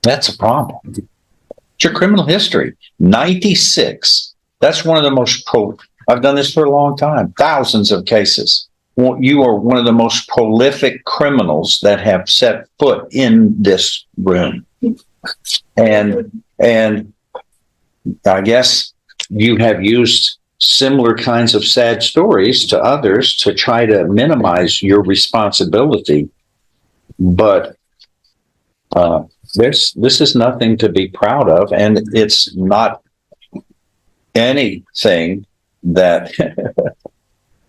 That's a problem. It's your criminal history. 96. That's one of the most I've done this for a long time. Thousands of cases. Well, you are one of the most prolific criminals that have set foot in this room. And I guess you have used similar kinds of sad stories to others to try to minimize your responsibility. But this is nothing to be proud of, and it's not anything that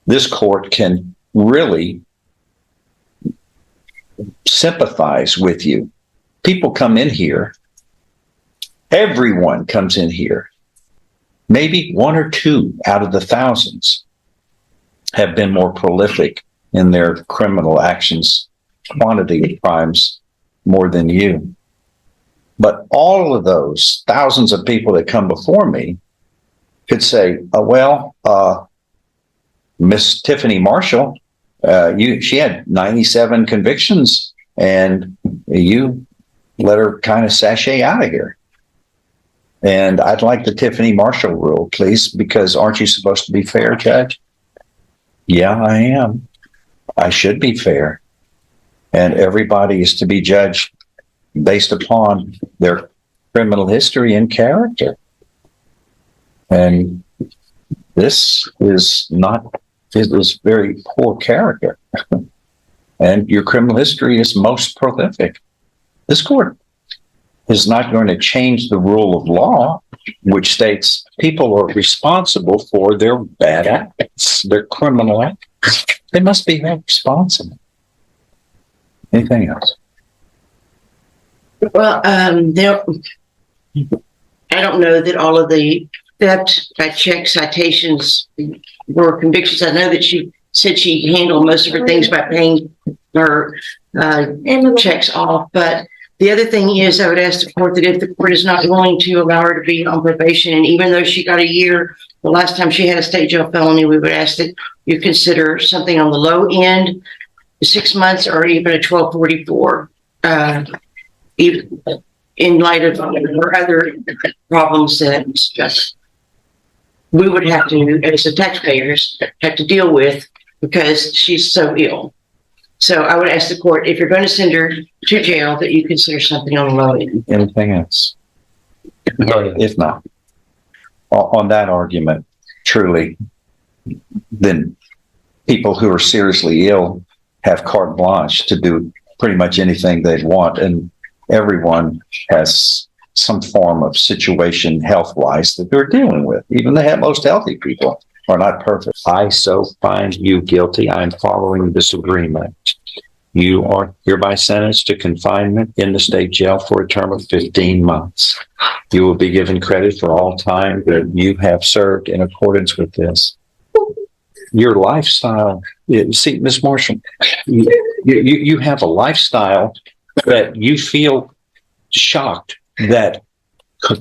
this court can really sympathize with you. People come in here, everyone comes in here. Maybe one or two out of the thousands have been more prolific in their criminal actions, quantity of crimes more than you. But all of those thousands of people that come before me could say, Miss Tiffany Marshall, she had 97 convictions, and you let her kind of sashay out of here. And I'd like the Tiffany Marshall rule, please, because aren't you supposed to be fair, Judge? Yeah, I am. I should be fair. And everybody is to be judged based upon their criminal history and character. And this is very poor character. And your criminal history is most prolific. This court is not going to change the rule of law, which states people are responsible for their bad acts, their criminal acts. They must be held responsible. Anything else? Well, I don't know that all of the theft by check citations were convictions. I know that she said she handled most of her things by paying her checks off. But the other thing is, I would ask the court that if the court is not willing to allow her to be on probation, and even though she got a year, the last time she had a state jail felony, we would ask that you consider something on the low end, 6 months, or even a 1244, even in light of her other problems that just we would have to, as the taxpayers, have to deal with because she's so ill. So I would ask the court, if you're going to send her to jail, that you consider something on the low end. Anything else? If not, on that argument, truly, then people who are seriously ill have carte blanche to do pretty much anything they want, and everyone has some form of situation health-wise that they're dealing with. Even the most healthy people are not perfect. I so find you guilty. I am following this agreement. You are hereby sentenced to confinement in the state jail for a term of 15 months. You will be given credit for all time that you have served in accordance with this. Your lifestyle, see, Ms. Marshall, you have a lifestyle that you feel shocked that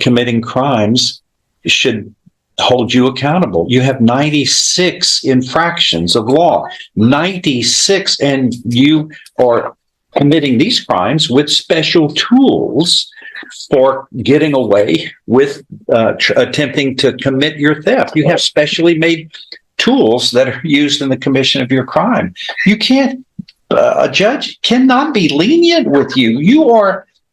committing crimes should hold you accountable. You have 96 infractions of law, 96, and you are committing these crimes with special tools for getting away with attempting to commit your theft. You have specially made tools that are used in the commission of your crime. You can't, a judge cannot be lenient with you.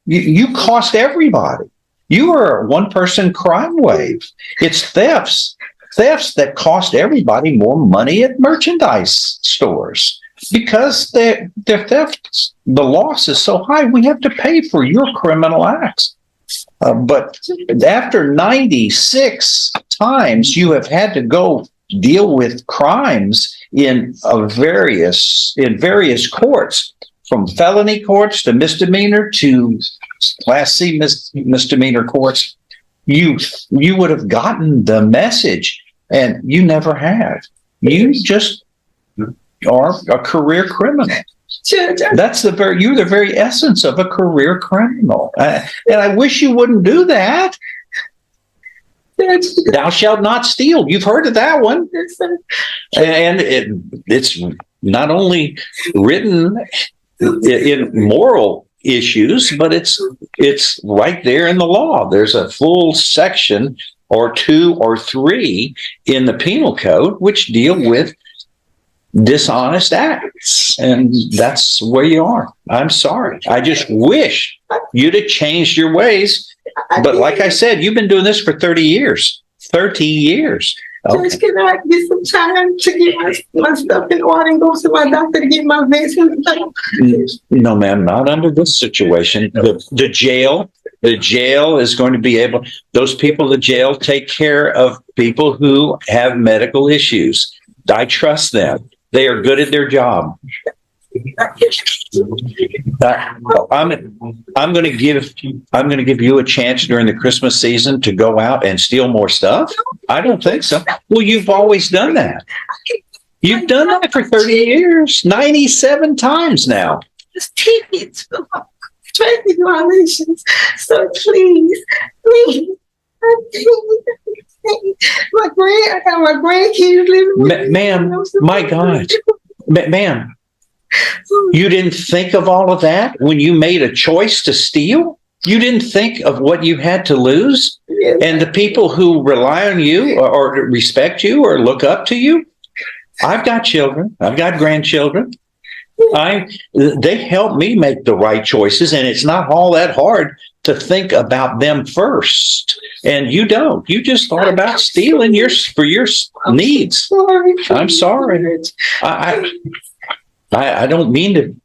You cost everybody. You are a one-person crime wave. It's thefts that cost everybody more money at merchandise stores because their theft, the loss is so high. We have to pay for your criminal acts. But after 96 times you have had to go deal with crimes in various courts, from felony courts to misdemeanor to Class C misdemeanor courts, you would have gotten the message, and you never have. You just are a career criminal. That's you're the very essence of a career criminal. And I wish you wouldn't do that. Thou shalt not steal. You've heard of that one. And it's not only written in moral issues, but it's right there in the law. There's a full section or 2 or 3 in the penal code which deal with dishonest acts, and that's where you are. I'm sorry. I just wish you'd have changed your ways. But like I said, you've been doing this for 30 years. 30 years. Okay. Judge, can I get some time to get my stuff in order and go to my doctor to get my vaccine? No, ma'am, not under this situation. The jail is going to be able, those people in the jail take care of people who have medical issues. I trust them. They are good at their job. I'm going to give you a chance during the Christmas season to go out and steal more stuff. I don't think so. Well, you've always done that. You've done that for 30 years, 97 times now. Just tickets for traffic violations. So please, I got my grandkids living with me. Ma'am, my God. Ma'am, you didn't think of all of that when you made a choice to steal? You didn't think of what you had to lose? Yes. And the people who rely on you or respect you or look up to you? I've got children. I've got grandchildren. They help me make the right choices, and it's not all that hard to think about them first. And you don't. You just thought about stealing for your needs. I'm sorry. I don't mean to.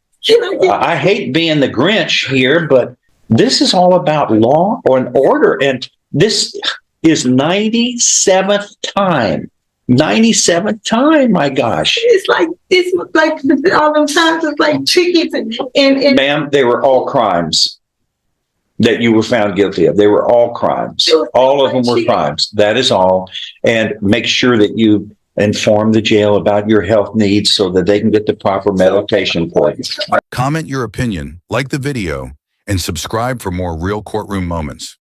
I hate being the Grinch here, but this is all about law and order. And this is 97th time. 97th time, my gosh. It's like all them times it's like tickets and Ma'am, they were all crimes that you were found guilty of. They were all crimes. All of them were crimes. That is all. And make sure that you inform the jail about your health needs so that they can get the proper medication for you. Comment your opinion, like the video, and subscribe for more real courtroom moments.